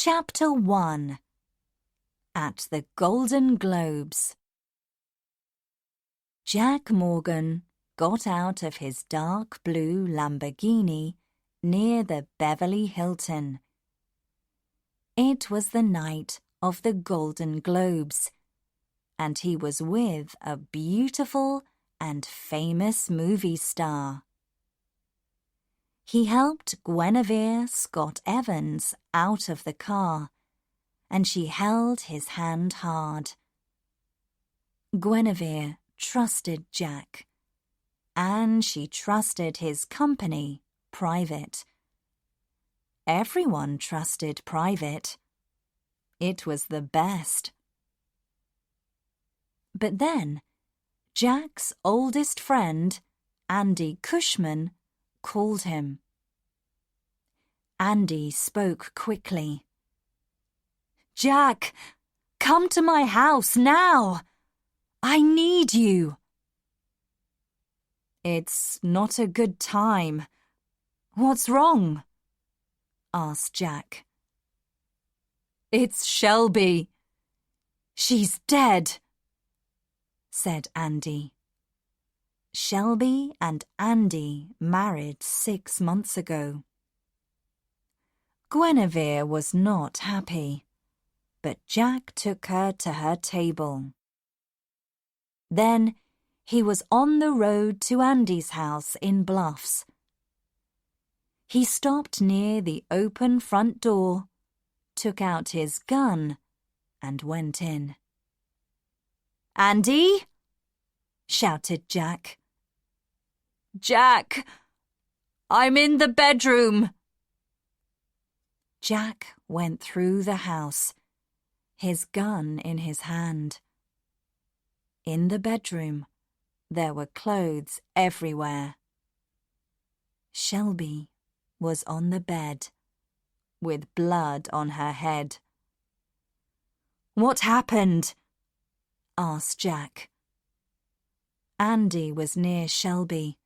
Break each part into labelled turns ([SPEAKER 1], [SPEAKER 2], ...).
[SPEAKER 1] Chapter 1. At the Golden Globes. Jack Morgan got out of his dark blue Lamborghini near the Beverly Hilton. It was the night of the Golden Globes, and he was with a beautiful and famous movie star. He helped Guinevere Scott Evans out of the car, and she held his hand hard. Guinevere trusted Jack, and she trusted his company, Private. Everyone trusted Private. It was the best. But then, Jack's oldest friend, Andy Cushman, called him. Andy spoke quickly. "Jack, come to my house now! I need you!" "It's not a good time. What's wrong?" asked Jack. "It's Shelby. She's dead," said Andy. Shelby and Andy married 6 months ago. Guinevere was not happy, but Jack took her to her table. Then he was on the road to Andy's house in Bluffs. He stopped near the open front door, took out his gun, and went in. "Andy!" shouted Jack. "Jack, I'm in the bedroom." Jack went through the house, his gun in his hand. In the bedroom, there were clothes everywhere. Shelby was on the bed, with blood on her head. "What happened?" asked Jack. Andy was near Shelby,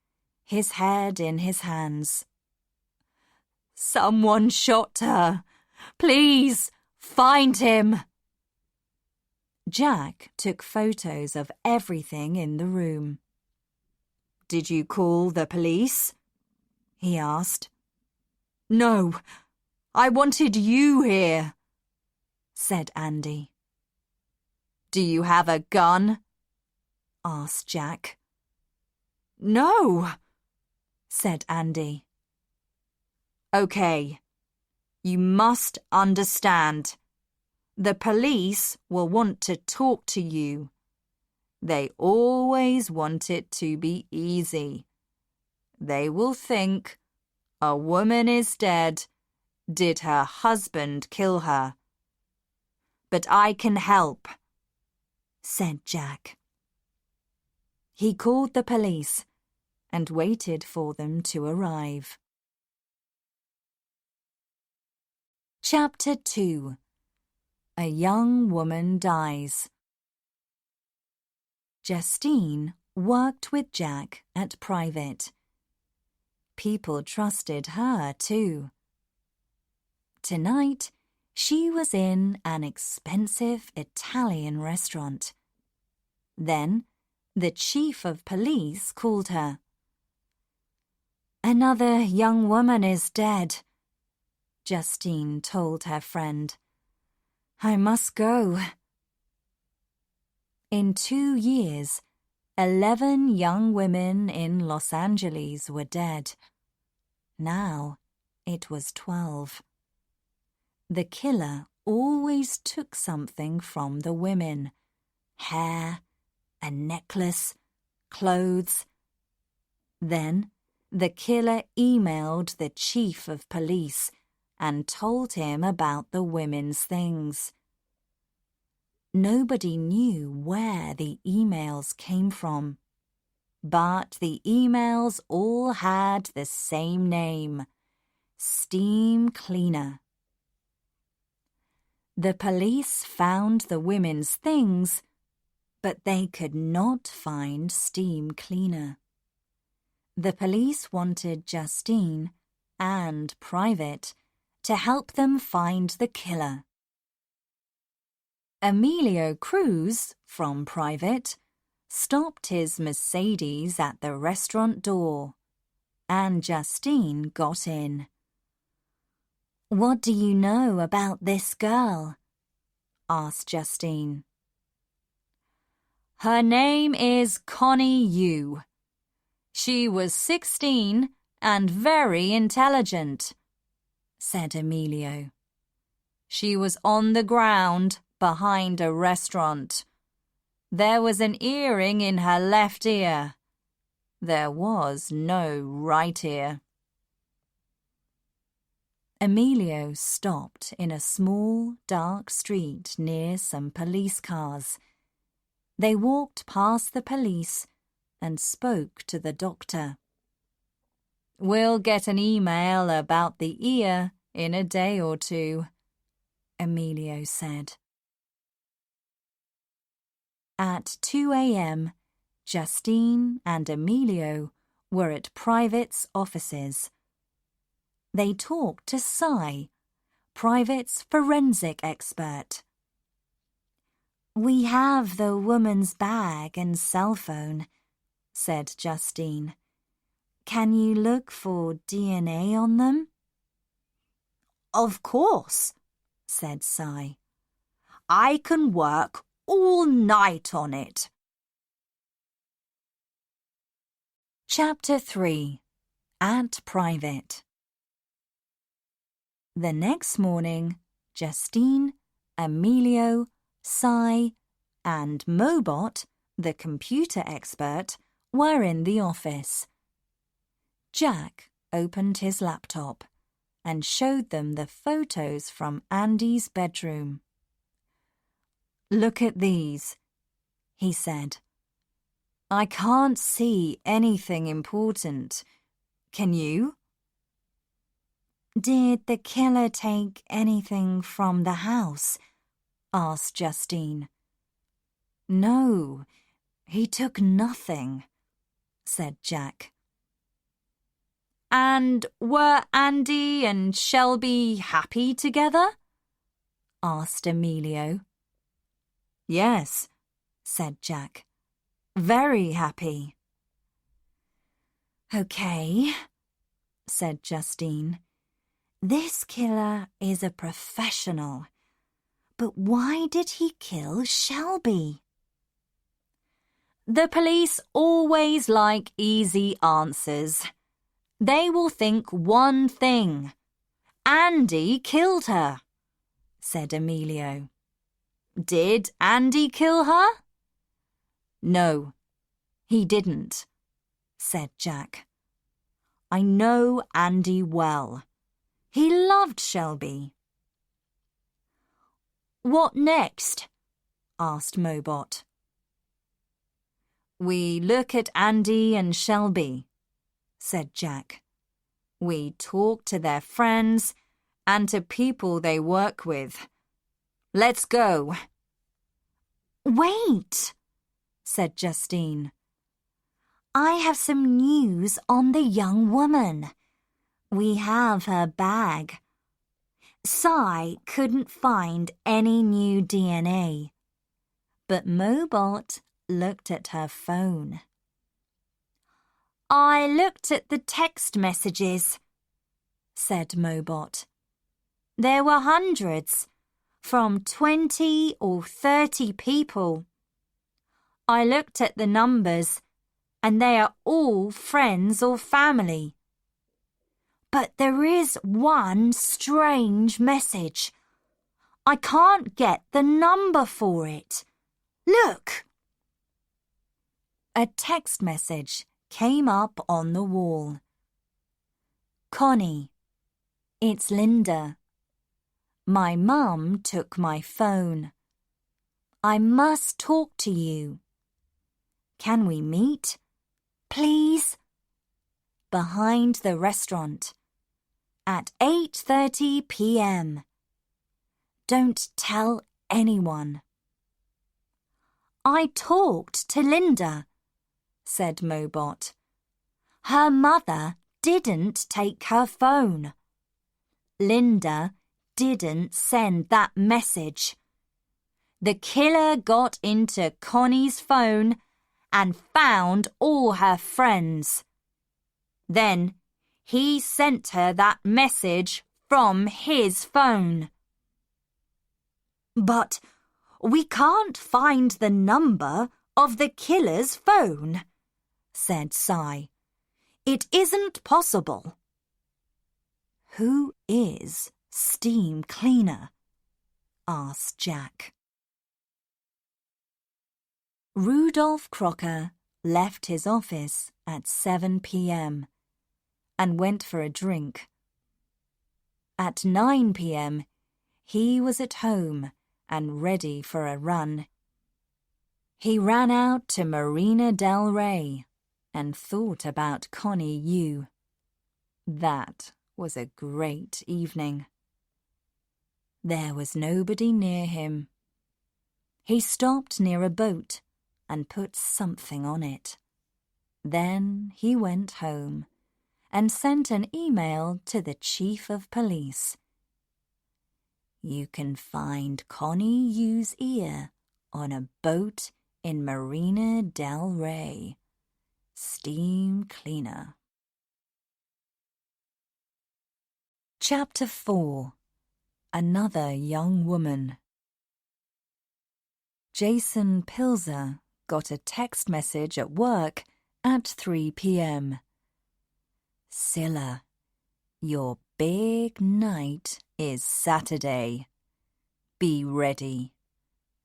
[SPEAKER 1] his head in his hands. "Someone shot her. Please, find him." Jack took photos of everything in the room. "Did you call the police?" he asked. "No, I wanted you here," said Andy. "Do you have a gun?" asked Jack. "No," said Andy. "Okay, you must understand. The police will want to talk to you. They always want it to be easy. They will think, a woman is dead. Did her husband kill her? But I can help," said Jack. He called the police and waited for them to arrive. Chapter 2. A young woman dies. Justine worked with Jack at Private. People trusted her too. Tonight, she was in an expensive Italian restaurant. Then, the chief of police called her. "Another young woman is dead," Justine told her friend. "I must go." In 2 years, 11 young women in Los Angeles were dead. Now it was 12. The killer always took something from the women: hair, a necklace, clothes. Then the killer emailed the chief of police and told him about the women's things. Nobody knew where the emails came from, but the emails all had the same name: Steam Cleaner. The police found the women's things, but they could not find Steam Cleaner. The police wanted Justine and Private to help them find the killer. Emilio Cruz, from Private, stopped his Mercedes at the restaurant door, and Justine got in. "What do you know about this girl?" asked Justine. "Her name is Connie Yu. She was 16 and very intelligent," said Emilio. "She was on the ground behind a restaurant. There was an earring in her left ear. There was no right ear." Emilio stopped in a small, dark street near some police cars. They walked past the police and spoke to the doctor. "We'll get an email about the ear in a day or two," Emilio said. At 2 a.m., Justine and Emilio were at Private's offices. They talked to Cy, Private's forensic expert. "We have the woman's bag and cell phone," said Justine. "Can you look for DNA on them?" "Of course," said Cy. "I can work all night on it." Chapter 3. At Private. The next morning, Justine, Emilio, Cy, and Mobot, the computer expert, were in the office. Jack opened his laptop and showed them the photos from Andy's bedroom. "Look at these," he said. "I can't see anything important. Can you?" "Did the killer take anything from the house?" asked Justine. "No, he took nothing," said Jack. "And were Andy and Shelby happy together?" asked Emilio. "Yes," said Jack. "Very happy." "Okay," said Justine. "This killer is a professional. But why did he kill Shelby?" "The police always like easy answers. They will think one thing. Andy killed her," said Emilio. "Did Andy kill her?" "No, he didn't," said Jack. "I know Andy well. He loved Shelby." "What next?" asked Mobot. "We look at Andy and Shelby," said Jack. "We talk to their friends and to people they work with. Let's go." "Wait," said Justine. "I have some news on the young woman. We have her bag. Cy couldn't find any new DNA, but Mobot looked at her phone." "I looked at the text messages," said Mobot. "There were hundreds, from 20 or 30 people. I looked at the numbers, and they are all friends or family. But there is one strange message. I can't get the number for it. Look!" A text message came up on the wall. "Connie, it's Linda. My mum took my phone. I must talk to you. Can we meet? Please? Behind the restaurant. At 8:30 p.m. Don't tell anyone." "I talked to Linda," said Mobot. "Her mother didn't take her phone." Linda didn't send that message. The killer got into Connie's phone and found all her friends. Then he sent her that message from his phone. But we can't find the number of the killer's phone, said Si. It isn't possible. Who is Steam Cleaner? Asked Jack. Rudolph Crocker left his office at 7 p.m. and went for a drink. At 9 p.m, he was at home and ready for a run. He ran out to Marina del Rey and thought about Connie Yu. That was a great evening. There was nobody near him. He stopped near a boat and put something on it. Then he went home and sent an email to the Chief of Police. You can find Connie Yu's ear on a boat in Marina del Rey. Steam Cleaner. Chapter 4. Another Young Woman. Jason Pilzer got a text message at work at 3 p.m. Scylla, your big night is Saturday. Be ready.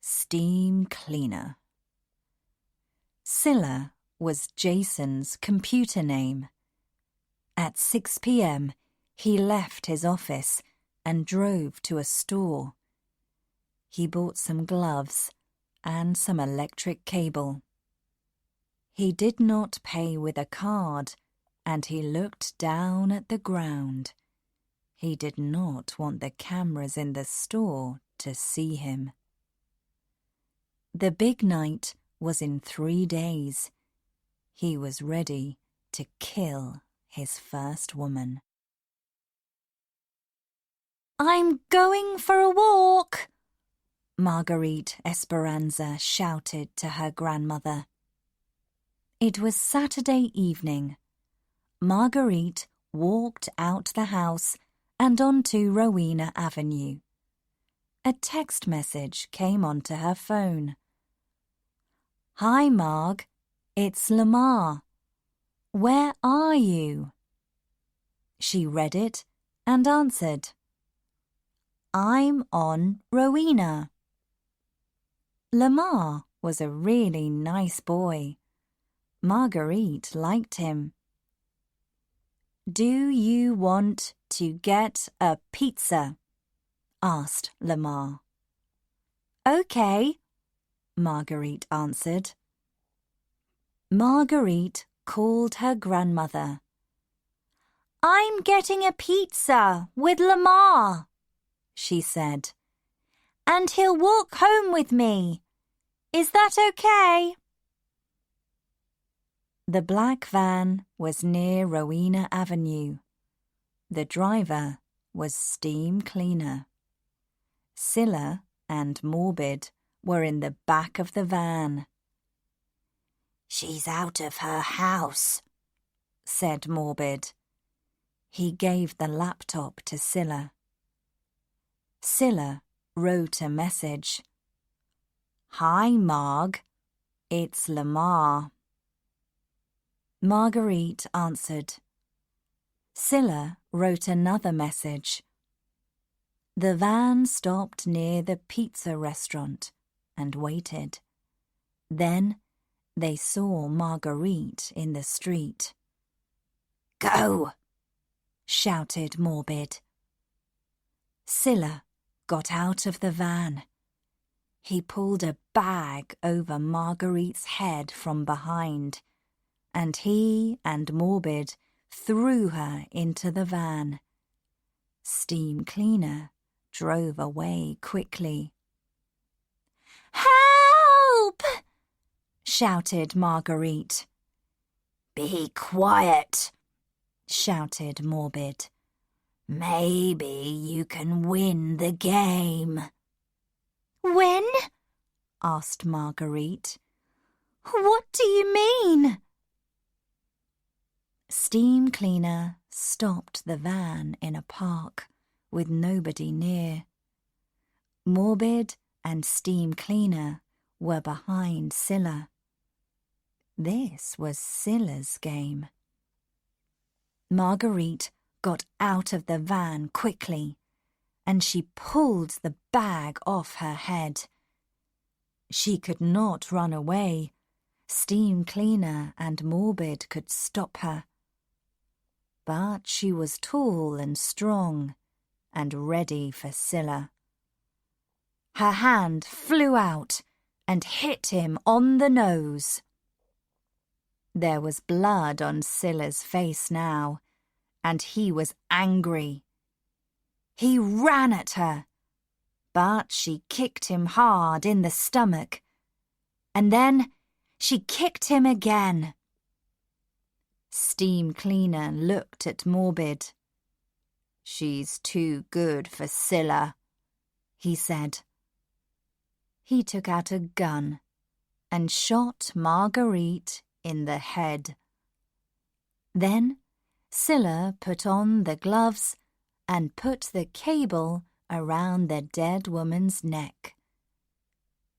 [SPEAKER 1] Steam Cleaner. Scylla was Jason's computer name. At 6 p.m, he left his office and drove to a store. He bought some gloves and some electric cable. He did not pay with a card, and he looked down at the ground. He did not want the cameras in the store to see him. The big night was in 3 days. He was ready to kill his first woman. I'm going for a walk, Marguerite Esperanza shouted to her grandmother. It was Saturday evening. Marguerite walked out the house and onto Rowena Avenue. A text message came onto her phone. Hi, Marg. It's Lamar. Where are you? She read it and answered. I'm on Rowena. Lamar was a really nice boy. Marguerite liked him. Do you want to get a pizza? Asked Lamar. Okay, Marguerite answered. Marguerite called her grandmother. I'm getting a pizza with Lamar, she said, and he'll walk home with me. Is that okay? The black van was near Rowena Avenue. The driver was Steam Cleaner. Scylla and Morbid were in the back of the van. She's out of her house, said Morbid. He gave the laptop to Scylla. Scylla wrote a message. Hi, Marg. It's Lamar. Marguerite answered. Scylla wrote another message. The van stopped near the pizza restaurant and waited. Then they saw Marguerite in the street. Go! Shouted Morbid. Scylla got out of the van. He pulled a bag over Marguerite's head from behind, and he and Morbid threw her into the van. Steam Cleaner drove away quickly. Help! Shouted Marguerite. Be quiet, shouted Morbid. Maybe you can win the game.
[SPEAKER 2] Win?
[SPEAKER 1] Asked Marguerite.
[SPEAKER 2] What do you mean?
[SPEAKER 1] Steam Cleaner stopped the van in a park with nobody near. Morbid and Steam Cleaner were behind Scylla. This was Scylla's game. Marguerite got out of the van quickly, and she pulled the bag off her head. She could not run away. Steam Cleaner and Morbid could stop her. But she was tall and strong and ready for Scylla. Her hand flew out and hit him on the nose. There was blood on Scylla's face now, and he was angry. He ran at her, but she kicked him hard in the stomach, and then she kicked him again. Steam Cleaner looked at Morbid. "She's too good for Scylla," he said. He took out a gun and shot Marguerite in the head. Then Scylla put on the gloves and put the cable around the dead woman's neck.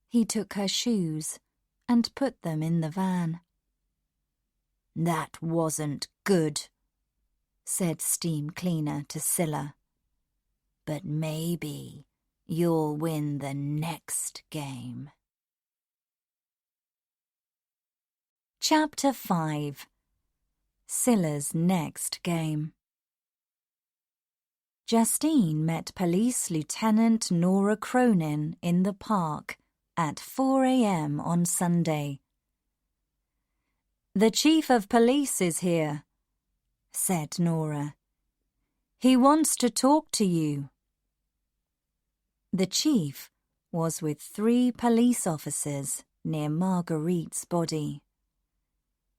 [SPEAKER 1] He took her shoes and put them in the van. "That wasn't good," said Steam Cleaner to Scylla. "But maybe you'll win the next game." Chapter 5. Scylla's Next Game. Justine met Police Lieutenant Nora Cronin in the park at 4 a.m. on Sunday. "The Chief of Police is here," said Nora. "He wants to talk to you." The chief was with 3 police officers near Marguerite's body.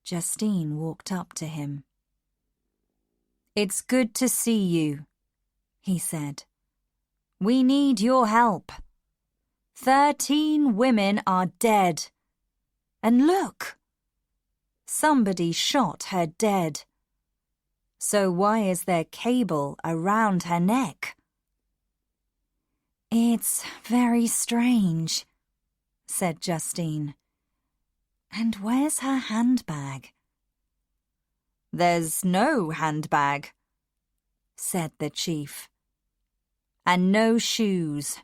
[SPEAKER 1] Justine walked up to him. "It's good to see you," he said. "We need your help. 13 women are dead. And look! Somebody shot her dead. So why is there cable around her neck?" "It's very strange," said Justine. "And where's her handbag?" "There's no handbag," said the chief. "And no shoes.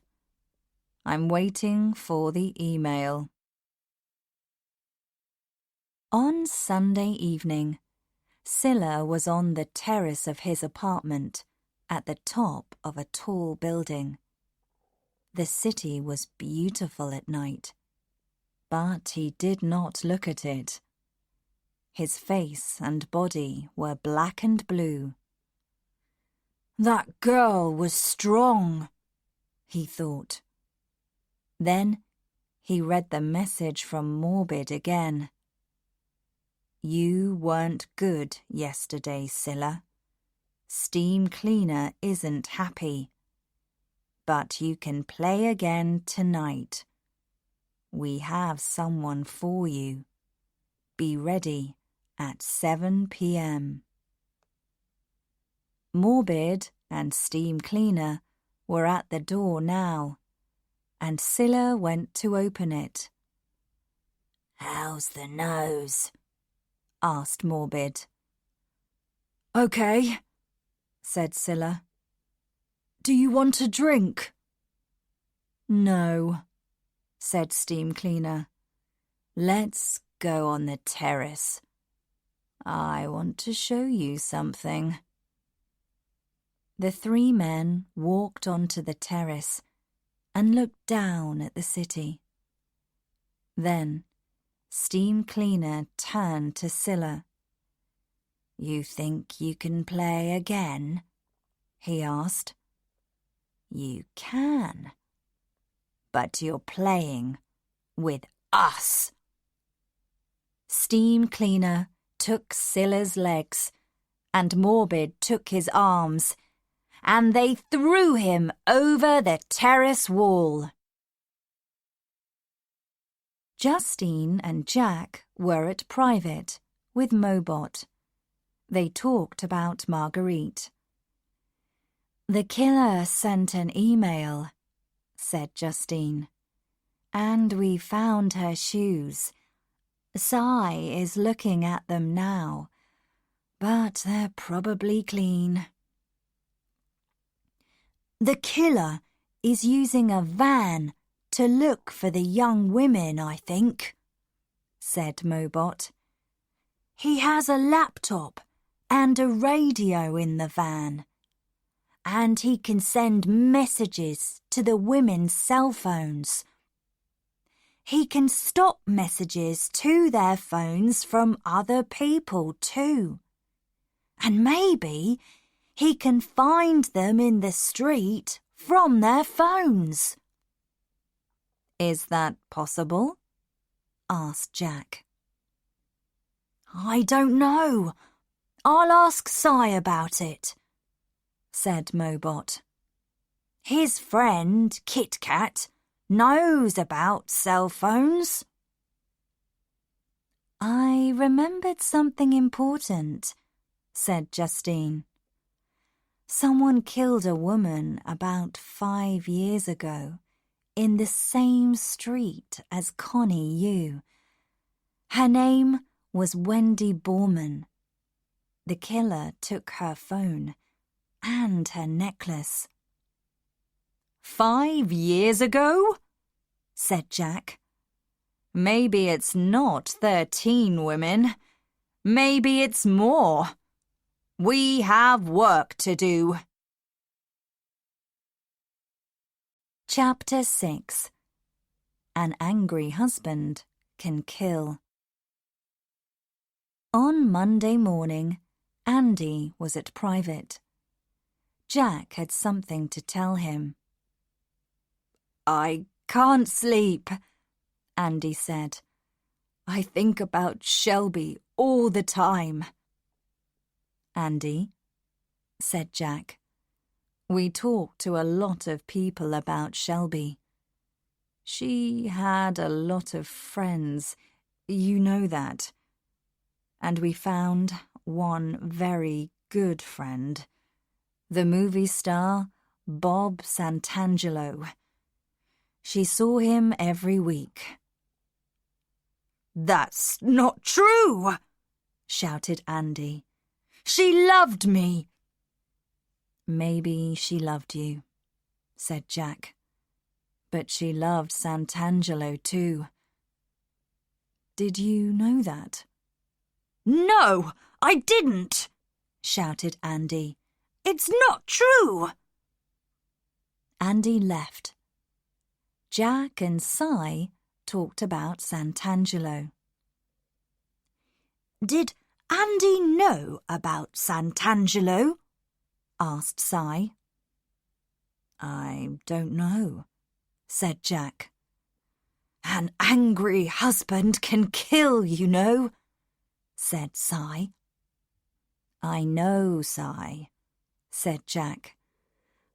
[SPEAKER 1] I'm waiting for the email." On Sunday evening, Scylla was on the terrace of his apartment at the top of a tall building. The city was beautiful at night, but he did not look at it. His face and body were black and blue. "That girl was strong," he thought. Then he read the message from Morbid again. "You weren't good yesterday, Scylla. Steam Cleaner isn't happy. But you can play again tonight. We have someone for you. Be ready at 7 p.m. Morbid and Steam Cleaner were at the door now, and Scylla went to open it. "How's the nose?" asked Morbid. "Okay," said Scylla. "Do you want a drink?" "No," said Steam Cleaner. "Let's go on the terrace. I want to show you something." The 3 men walked onto the terrace and looked down at the city. Then Steam Cleaner turned to Scylla. "You think you can play again?" he asked. "You can, but you're playing with us." Steam Cleaner took Scylla's legs, and Morbid took his arms, and they threw him over the terrace wall. Justine and Jack were at private with Mobot. They talked about Marguerite. "The killer sent an email," said Justine, "and we found her shoes. Cy is looking at them now, but they're probably clean." "The killer is using a van to look for the young women, I think," said Mobot. "He has a laptop and a radio in the van, and he can send messages to the women's cell phones. He can stop messages to their phones from other people too. And maybe he can find them in the street from their phones." "Is that possible?" asked Jack. "I don't know. I'll ask Cy about it," said Mobot. "His friend, Kit Kat, knows about cell phones." "I remembered something important," said Justine. "Someone killed a woman about 5 years ago in the same street as Connie Yu. Her name was Wendy Borman. The killer took her phone and her necklace." "5 years ago?" said Jack. "Maybe it's not 13 women. Maybe it's more. We have work to do." Chapter 6. An angry husband can kill. On Monday morning, Andy was at private. Jack had something to tell him. "I can't sleep," Andy said. "I think about Shelby all the time." "Andy," said Jack, "we talked to a lot of people about Shelby. She had a lot of friends, you know that. And we found one very good friend, the movie star Bob Santangelo. She saw him every week." "That's not true!" shouted Andy. "She loved me." "Maybe she loved you," said Jack. "But she loved Santangelo too." "Did you know that?" "No, I didn't!" shouted Andy. "It's not true!" Andy left. Jack and Cy talked about Santangelo. "Did Andy know about Santangelo?" asked Cy. "I don't know," said Jack. "An angry husband can kill, you know," said Cy. "I know, Cy," said Jack.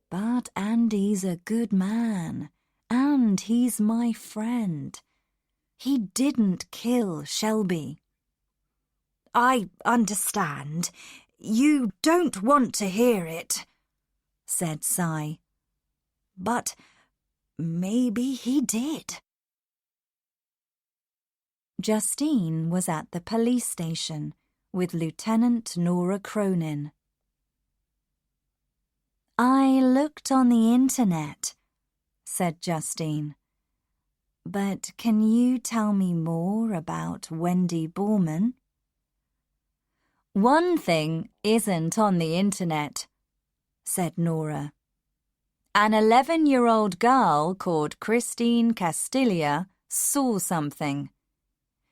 [SPEAKER 1] "But Andy's a good man, and he's my friend. He didn't kill Shelby." "I understand. You don't want to hear it," said Cy. "But maybe he did." Justine was at the police station with Lieutenant Nora Cronin. "I looked on the internet," said Justine. "But can you tell me more about Wendy Borman?" "One thing isn't on the internet," said Nora. "An 11-year-old girl called Christine Castilla saw something.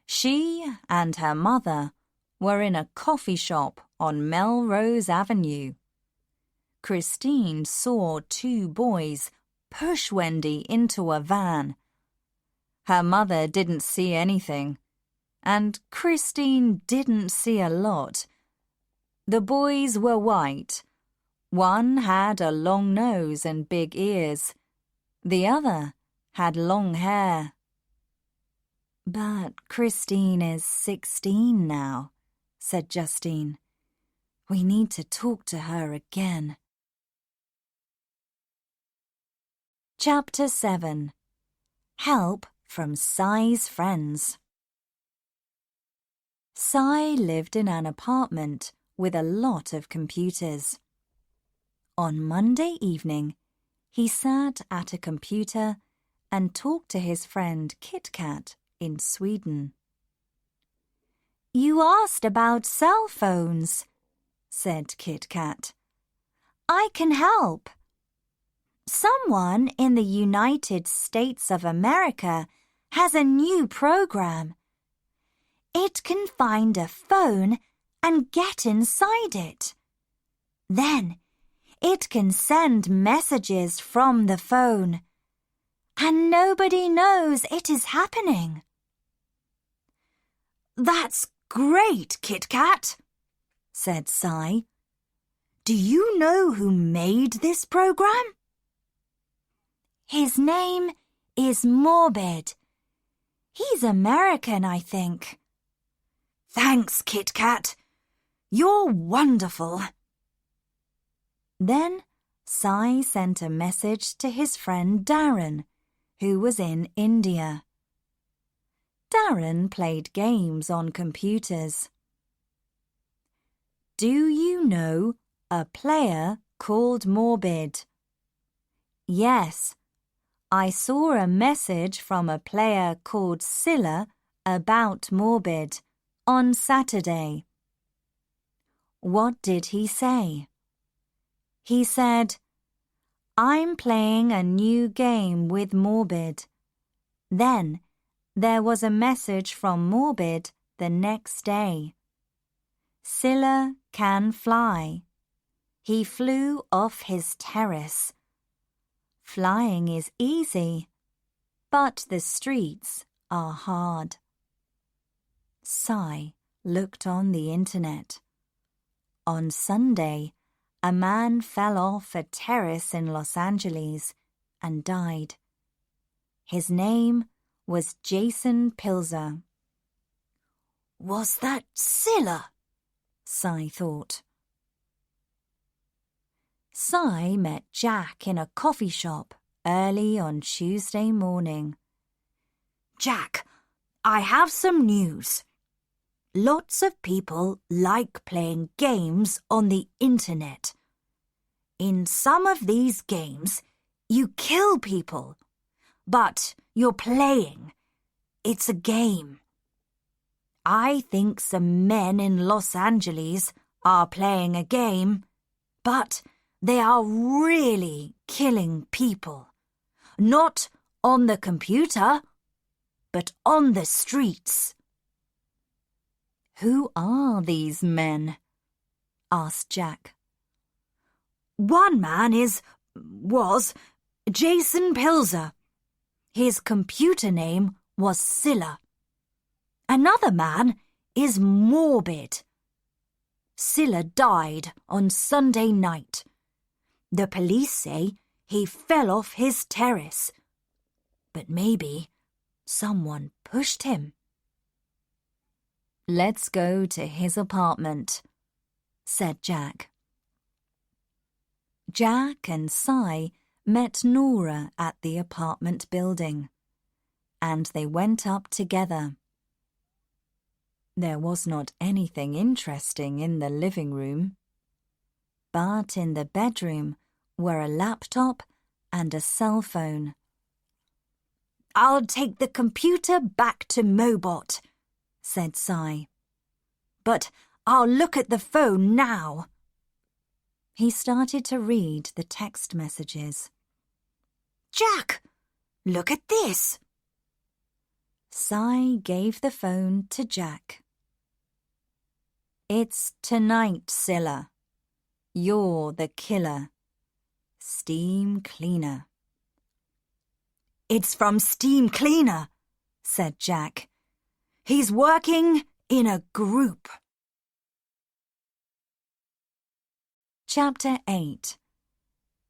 [SPEAKER 1] She and her mother were in a coffee shop on Melrose Avenue. Christine saw 2 boys push Wendy into a van. Her mother didn't see anything, and Christine didn't see a lot. The boys were white, One had a long nose and big ears. The other had long hair. "But Christine is 16 now," said Justine. "We need to talk to her again." Chapter 7. Help from Cy's Friends. Cy lived in an apartment with a lot of computers. On Monday evening, he sat at a computer and talked to his friend Kit Kat in Sweden.
[SPEAKER 2] "You asked about cell phones," said Kit Kat. "I can help. Someone in the United States of America has a new program. It can find a phone and get inside it. Then it can send messages from the phone, and nobody knows it is happening."
[SPEAKER 1] "That's great, Kit Kat," said Cy. "Do you know who made this program?"
[SPEAKER 2] "His name is Morbid. He's American, I think."
[SPEAKER 1] "Thanks, Kit Kat. You're wonderful."
[SPEAKER 2] Then Cy sent a message to his friend Darren, who was in India. Darren played games on computers.
[SPEAKER 1] "Do you know a player called Morbid?"
[SPEAKER 2] "Yes, I saw a message from a player called Scylla about Morbid on Saturday."
[SPEAKER 1] "What did he say?"
[SPEAKER 2] "He said, 'I'm playing a new game with Morbid.' Then there was a message from Morbid the next day. 'Scylla can fly. He flew off his terrace. Flying is easy, but the streets are hard.'" Cy looked on the internet. On Sunday, a man fell off a terrace in Los Angeles and died. His name was Jason Pilzer.
[SPEAKER 1] "Was that Scylla?"
[SPEAKER 2] Cy thought. Cy met Jack in a coffee shop early on Tuesday morning.
[SPEAKER 1] "Jack, I have some news. Lots of people like playing games on the internet. In some of these games, you kill people, but you're playing. It's a game. I think some men in Los Angeles are playing a game, but they are really killing people. Not on the computer, but on the streets."
[SPEAKER 2] "Who are these men?" asked Jack.
[SPEAKER 1] "One man was Jason Pilzer. His computer name was Scylla. Another man is Morbid. Scylla died on Sunday night. The police say he fell off his terrace. But maybe someone pushed him."
[SPEAKER 2] "Let's go to his apartment," said Jack. Jack and Cy met Nora at the apartment building, and they went up together. There was not anything interesting in the living room, but in the bedroom were a laptop and a cell phone.
[SPEAKER 1] "I'll take the computer back to Mobot," said Cy. "But I'll look at the phone now."
[SPEAKER 2] He started to read the text messages.
[SPEAKER 1] "Jack, look at this."
[SPEAKER 2] Cy gave the phone to Jack. "It's tonight, Scylla. You're the killer. Steam Cleaner."
[SPEAKER 1] "It's from Steam Cleaner," said Jack. "He's working in a group."
[SPEAKER 2] Chapter 8.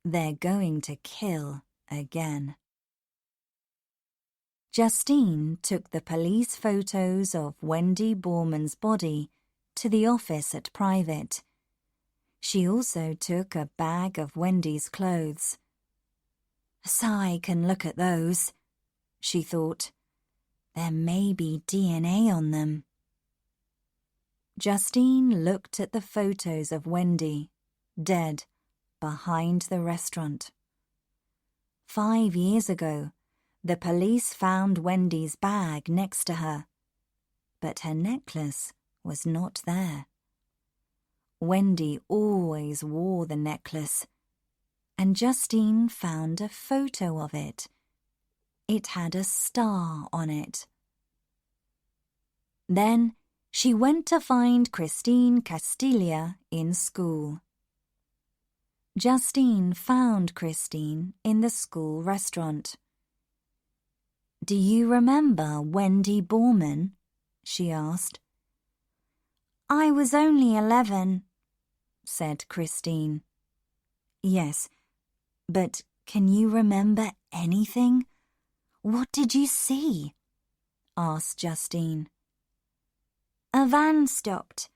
[SPEAKER 2] They're going to kill again. Justine took the police photos of Wendy Borman's body to the office at Private. She also took a bag of Wendy's clothes. Cy can look at those, she thought. There may be DNA on them. Justine looked at the photos of Wendy, dead, behind the restaurant. 5 years ago, the police found Wendy's bag next to her, but her necklace was not there. Wendy always wore the necklace, and Justine found a photo of it. It had a star on it. Then she went to find Christine Castilla in school. Justine found Christine in the school restaurant. "Do you remember Wendy Borman?" she asked. "I was only 11, said Christine. "Yes, but can you remember anything? What did you see?" asked Justine. "A van stopped,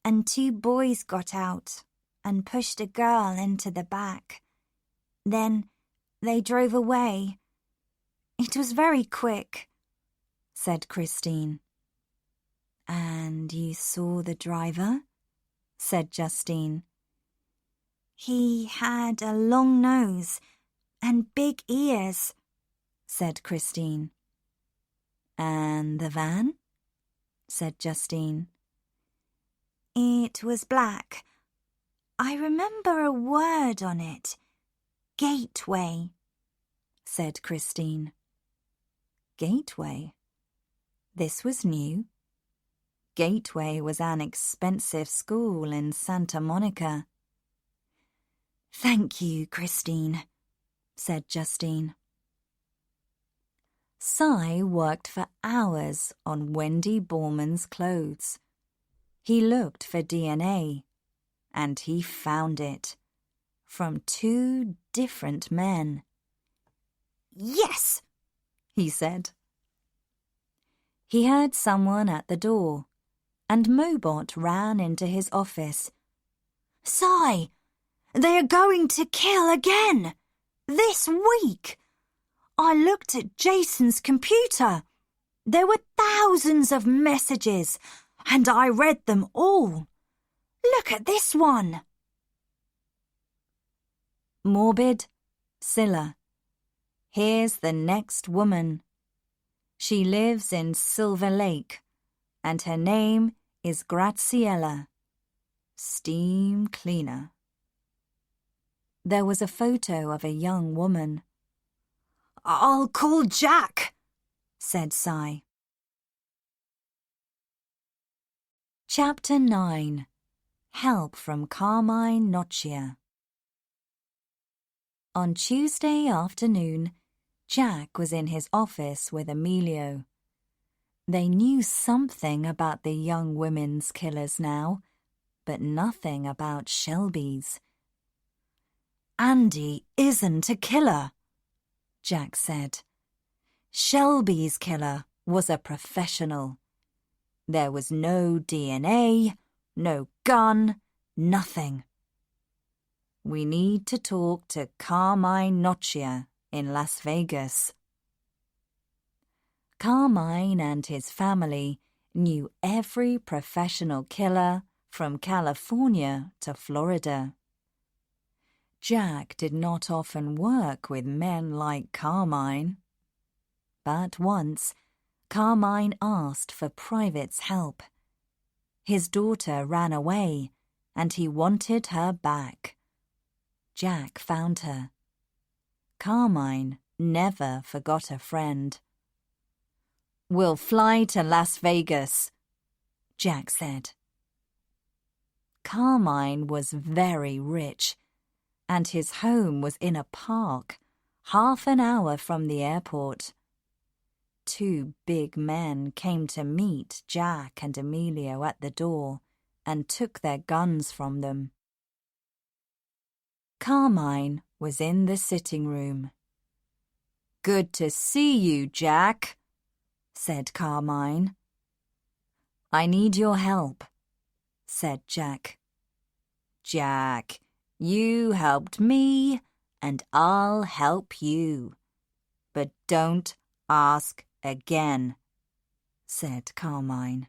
[SPEAKER 2] and 2 boys got out and pushed a girl into the back. Then they drove away. It was very quick," said Christine. "And you saw the driver?" said Justine. "He had a long nose and big ears," said Christine. "And the van?" said Justine. "It was black. I remember a word on it. Gateway," said Christine. Gateway? This was new. Gateway was an expensive school in Santa Monica. "Thank you, Christine," said Justine. Cy worked for hours on Wendy Borman's clothes. He looked for DNA, and he found it, from 2 different men. "Yes!" he said. He heard someone at the door, and Mobot ran into his office. "Cy, they are going to kill again! This week! I looked at Jason's computer. There were thousands of messages, and I read them all. Look at this one." Morbid, Scylla. Here's the next woman. She lives in Silver Lake, and her name is Graziella. Steam cleaner. There was a photo of a young woman. "I'll call Jack," said Cy. Chapter 9. Help from Carmine Noccia. On Tuesday afternoon, Jack was in his office with Emilio. They knew something about the young women's killers now, but nothing about Shelby's. "Andy isn't a killer," Jack said. "Shelby's killer was a professional. There was no DNA, no gun, nothing. We need to talk to Carmine Noccia in Las Vegas." Carmine and his family knew every professional killer from California to Florida. Jack did not often work with men like Carmine. But once, Carmine asked for Private's help. His daughter ran away, and he wanted her back. Jack found her. Carmine never forgot a friend. "We'll fly to Las Vegas," Jack said. Carmine was very rich, and his home was in a park, half an hour from the airport. 2 big men came to meet Jack and Emilio at the door and took their guns from them.
[SPEAKER 1] Carmine was in the sitting room. "Good to see you, Jack," said Carmine. "I need your help," said Jack. "Jack, you helped me, and I'll help you. But don't ask again," said Carmine.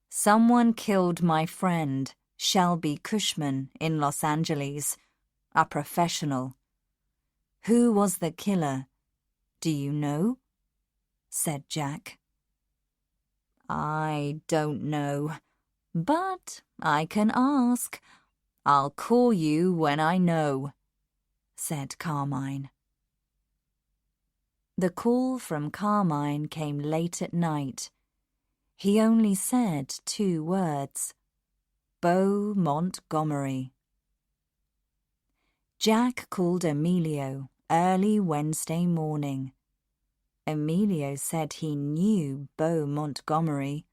[SPEAKER 1] "Someone killed my friend, Shelby Cushman, in Los Angeles, a professional. Who was the killer? Do you know?" said Jack. "I don't know, but I can ask. I'll call you when I know," said Carmine. The call from Carmine came late at night. He only said 2 words: Bo Montgomery. Jack called Emilio early Wednesday morning. Emilio said he knew Bo Montgomery.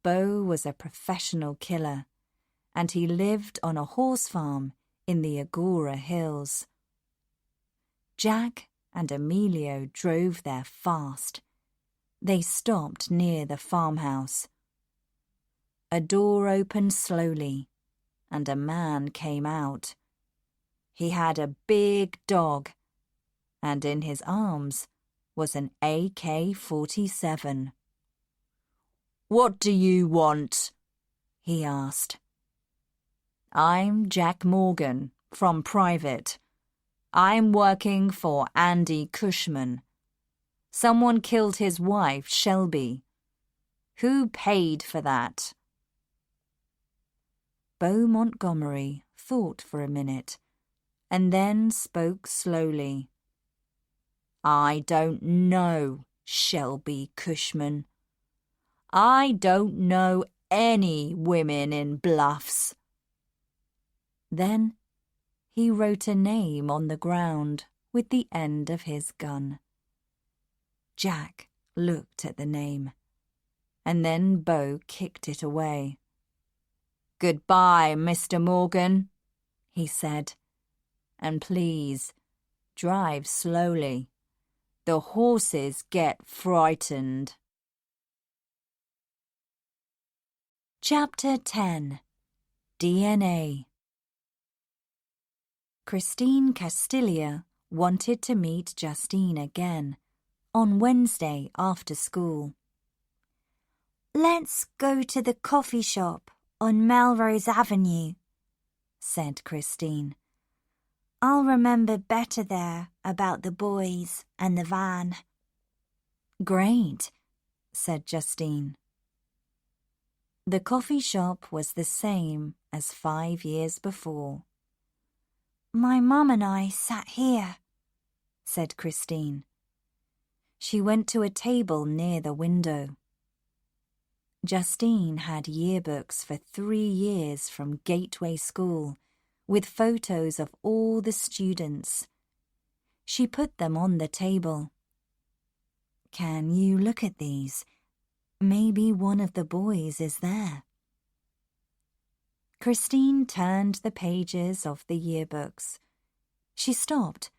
[SPEAKER 1] Bo was a professional killer, and he lived on a horse farm in the Agora Hills. Jack and Emilio drove there fast. They stopped near the farmhouse. A door opened slowly, and a man came out. He had a big dog, and in his arms was an AK-47. "What do you want?" he asked. "I'm Jack Morgan, from Private. I'm working for Andy Cushman. Someone killed his wife, Shelby. Who paid for that?" Bo Montgomery thought for a minute, and then spoke slowly. "I don't know Shelby Cushman. I don't know any women in Bluffs." Then he wrote a name on the ground with the end of his gun. Jack looked at the name, and then Bo kicked it away. "Goodbye, Mr. Morgan," he said, "and please drive slowly. The horses get frightened."
[SPEAKER 2] Chapter 10. DNA. Christine Castilla wanted to meet Justine again on Wednesday after school. "Let's go to the coffee shop on Melrose Avenue," said Christine. "I'll remember better there about the boys and the van."
[SPEAKER 1] "Great," said Justine. The coffee shop was the same as 5 years before.
[SPEAKER 2] "My mum and I sat here," said Christine.
[SPEAKER 1] She went to a table near the window. Justine had yearbooks for 3 years from Gateway School, with photos of all the students. She put them on the table. "Can you look at these? Maybe one of the boys is there." Christine turned the pages of the yearbooks. She stopped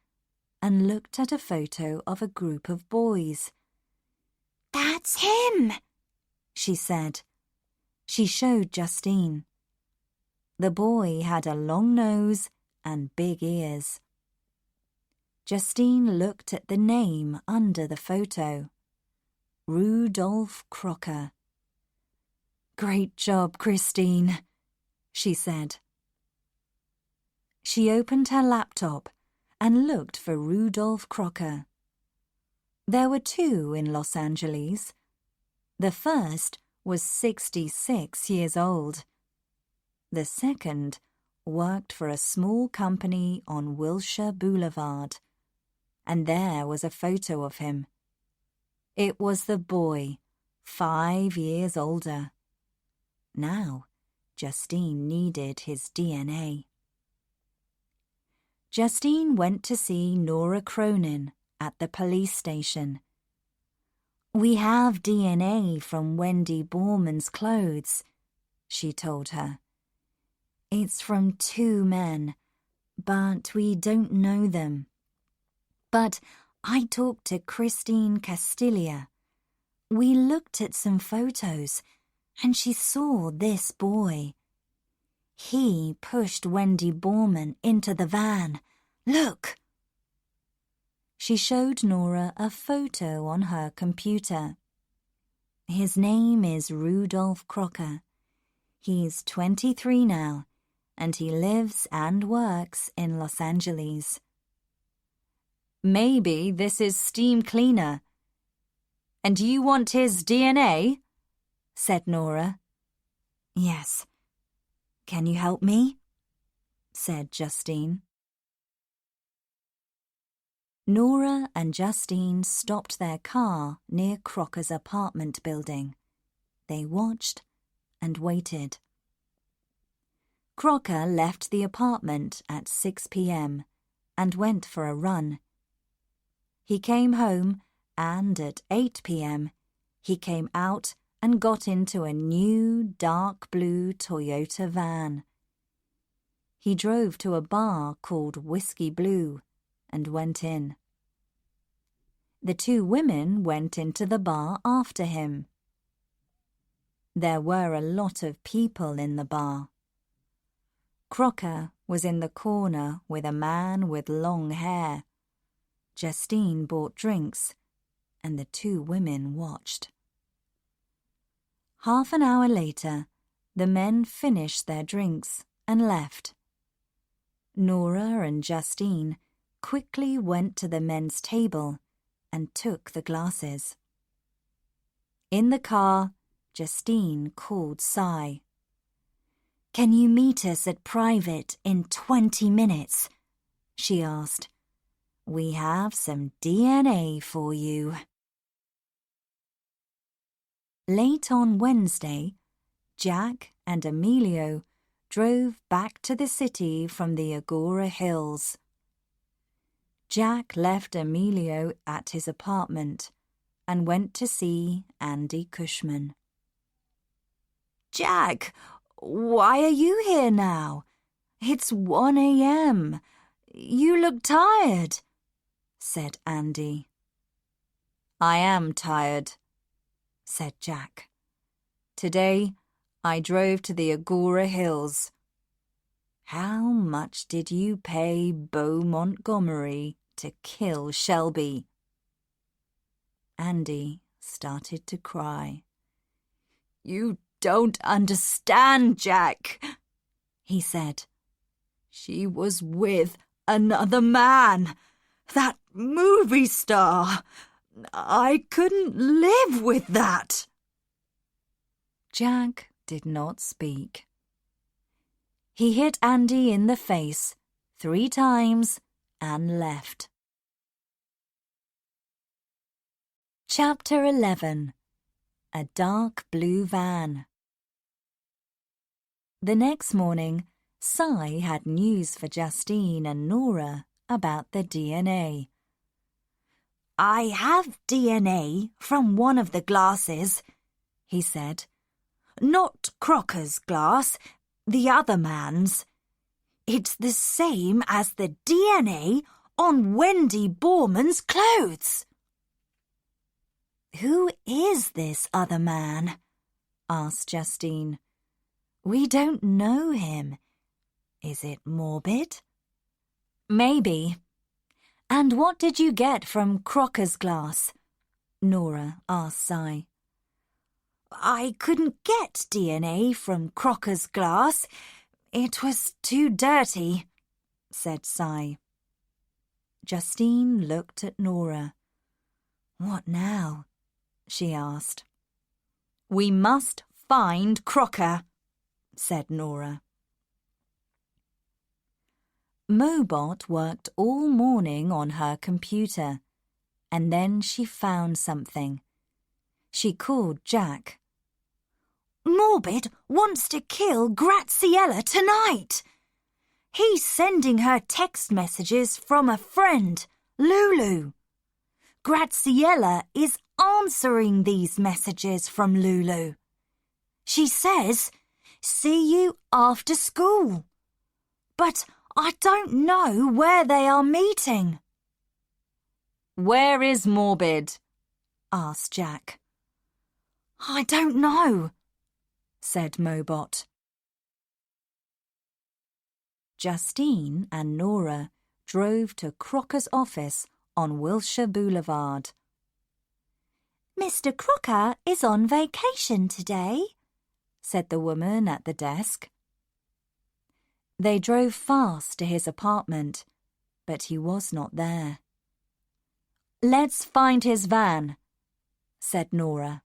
[SPEAKER 1] and looked at a photo of a group of boys.
[SPEAKER 2] "That's him,"
[SPEAKER 1] she said. She showed Justine. The boy had a long nose and big ears. Justine looked at the name under the photo. Rudolph Crocker. "Great job, Christine," she said. She opened her laptop and looked for Rudolph Crocker. There were 2 in Los Angeles. The first was 66 years old. The second worked for a small company on Wilshire Boulevard, and there was a photo of him. It was the boy, 5 years older. Now, Justine needed his DNA. Justine went to see Nora Cronin at the police station. "We have DNA from Wendy Borman's clothes," she told her.
[SPEAKER 2] It's from 2 men, but we don't know them. But I talked to Christine Castilla. We looked at some photos, and she saw this boy. He pushed Wendy Borman into the van. Look! She showed Nora a photo on her computer. His name is Rudolph Crocker. He's 23 now, and he lives and works in Los Angeles.
[SPEAKER 1] Maybe this is steam cleaner. And you want his DNA? Said Nora.
[SPEAKER 2] Yes. Can you help me? Said Justine. Nora and Justine stopped their car near Crocker's apartment building. They watched and waited. Crocker left the apartment at 6 p.m. and went for a run. He came home and at 8 p.m. he came out and got into a new dark blue Toyota van. He drove to a bar called Whiskey Blue and went in. The 2 women went into the bar after him. There were a lot of people in the bar. Crocker was in the corner with a man with long hair. Justine bought drinks, and the 2 women watched. Half an hour later, the men finished their drinks and left. Nora and Justine quickly went to the men's table and took the glasses. In the car, Justine called Cy. "Can you meet us at private in 20 minutes?" she asked. "We have some DNA for you." Late on Wednesday, Jack and Emilio drove back to the city from the Agora Hills. Jack left Emilio at his apartment and went to see Andy Cushman. "Jack, why are you here now? It's 1 a.m. You look tired," said Andy. "I am tired," said Jack. "Today, I drove to the Agora Hills." "How much did you pay Bo Montgomery to kill Shelby?" Andy started to cry. "You don't understand, Jack," he said. "She was with another man, that movie star. I couldn't live with that." Jack did not speak. He hit Andy in the face 3 times and left. Chapter 11. A Dark Blue Van. The next morning, Cy had news for Justine and Nora about the DNA. "I have DNA from one of the glasses," he said. "Not Crocker's glass, the other man's. It's the same as the DNA on Wendy Borman's clothes." "Who is this other man?" asked Justine. "We don't know him. Is it morbid?" "Maybe. And what did you get from Crocker's glass?" Nora asked Cy. "I couldn't get DNA from Crocker's glass. It was too dirty," said Cy. Justine looked at Nora. "What now?" she asked. "We must find Crocker," said Nora. Mobot worked all morning on her computer, and then she found something. She called Jack. "Morbid wants to kill Graziella tonight. He's sending her text messages from a friend, Lulu. Graziella is answering these messages from Lulu. She says see you after school. But I don't know where they are meeting."
[SPEAKER 1] "Where is Morbid?"
[SPEAKER 2] asked Jack. "I don't know," said Mobot. Justine and Nora drove to Crocker's office on Wilshire Boulevard. "Mr. Crocker is on vacation today," said the woman at the desk. They drove fast to his apartment, but he was not there. "Let's find his van," said Nora.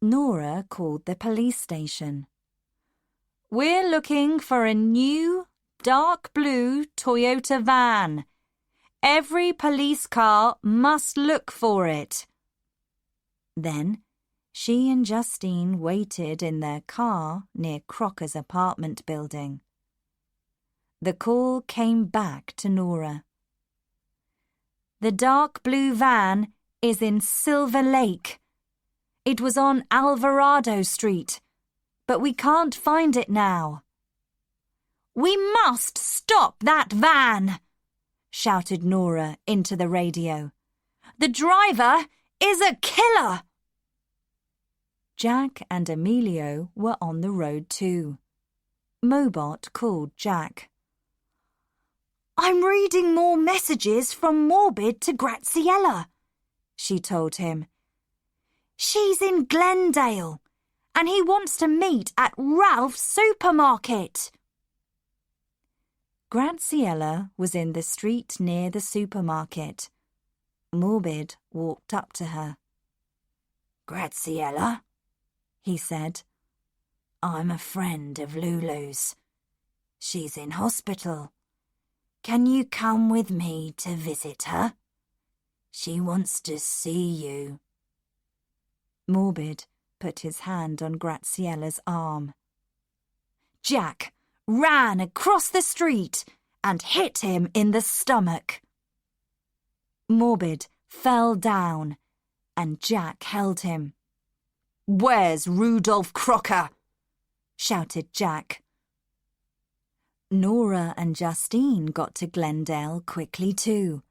[SPEAKER 2] Nora called the police station. "We're looking for a new, dark blue Toyota van. Every police car must look for it." Then she and Justine waited in their car near Crocker's apartment building. The call came back to Nora. "The dark blue van is in Silver Lake. It was on Alvarado Street, but we can't find it now." "We must stop that van!" shouted Nora into the radio. "The driver is a killer!" Jack and Emilio were on the road too. Mobot called Jack. "I'm reading more messages from Morbid to Graziella," she told him. "She's in Glendale, and he wants to meet at Ralph's supermarket." Graziella was in the street near the supermarket. Morbid walked up to her. "Graziella," he said, "I'm a friend of Lulu's. She's in hospital. Can you come with me to visit her? She wants to see you." Morbid put his hand on Graziella's arm. Jack ran across the street and hit him in the stomach. Morbid fell down and Jack held him. "Where's Rudolph Crocker?" shouted Jack. Nora and Justine got to Glendale quickly too.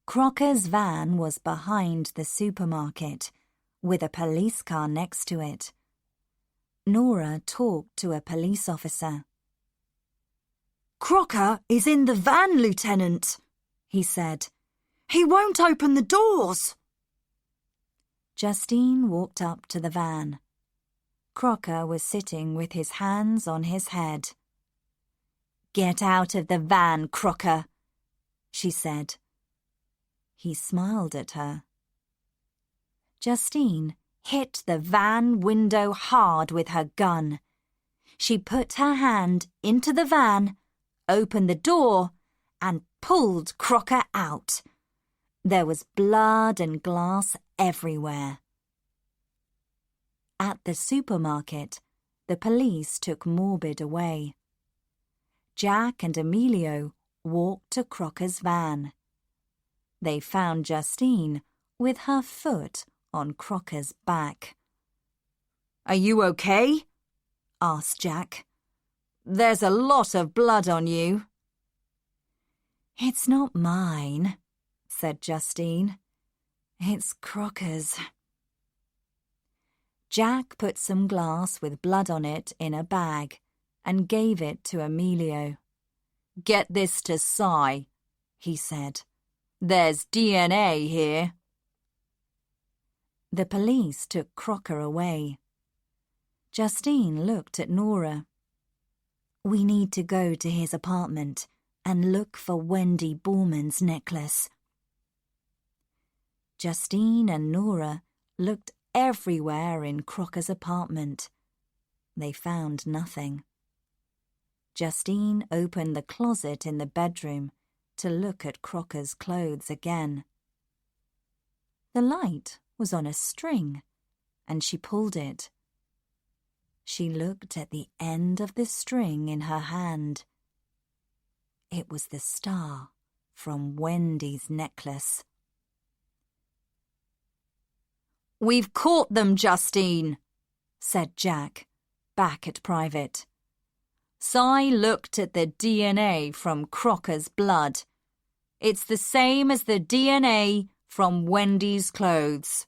[SPEAKER 2] Crocker's van was behind the supermarket, with a police car next to it. Nora talked to a police officer. "Crocker is in the van, Lieutenant," he said. "He won't open the doors." Justine walked up to the van. Crocker was sitting with his hands on his head. "Get out of the van, Crocker," she said. He smiled at her. Justine hit the van window hard with her gun. She put her hand into the van, opened the door, and pulled Crocker out. There was blood and glass everywhere. At the supermarket, the police took Morbid away. Jack and Emilio walked to Crocker's van. They found Justine with her foot on Crocker's back. "Are you okay?" asked Jack. "There's a lot of blood on you." "It's not mine," said Justine. "It's Crocker's." Jack put some glass with blood on it in a bag and gave it to Emilio. "Get this to Cy," he said. "There's DNA here." The police took Crocker away. Justine looked at Nora. "We need to go to his apartment and look for Wendy Borman's necklace." Justine and Nora looked everywhere in Crocker's apartment. They found nothing. Justine opened the closet in the bedroom to look at Crocker's clothes again. The light was on a string, and she pulled it. She looked at the end of the string in her hand. It was the star from Wendy's necklace. "We've caught them, Justine," said Jack.
[SPEAKER 1] back at Private. "Si looked at the DNA from Crocker's blood. It's the same as the DNA from Wendy's clothes."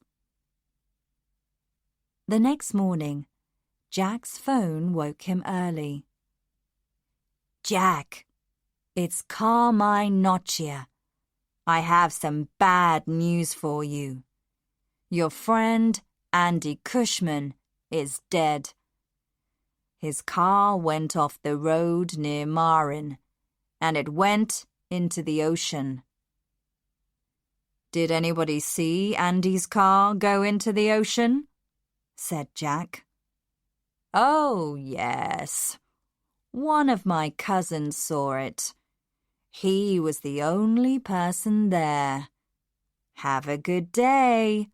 [SPEAKER 2] The next morning, Jack's phone woke him early.
[SPEAKER 1] "Jack, it's Carmine Noccia. I have some bad news for you. Your friend, Andy Cushman, is dead. His car went off the road near Marin, and it went into the ocean." "Did anybody see Andy's car go into the ocean?" said Jack. "Oh, yes. One of my cousins saw it. He was the only person there. Have a good day,"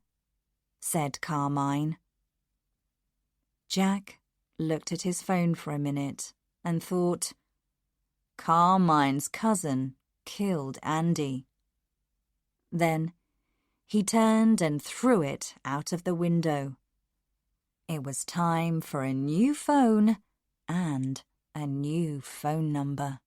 [SPEAKER 1] said Carmine.
[SPEAKER 2] Jack looked at his phone for a minute and thought,
[SPEAKER 1] Carmine's cousin killed Andy.
[SPEAKER 2] Then he turned and threw it out of the window. It was time for a new phone and a new phone number.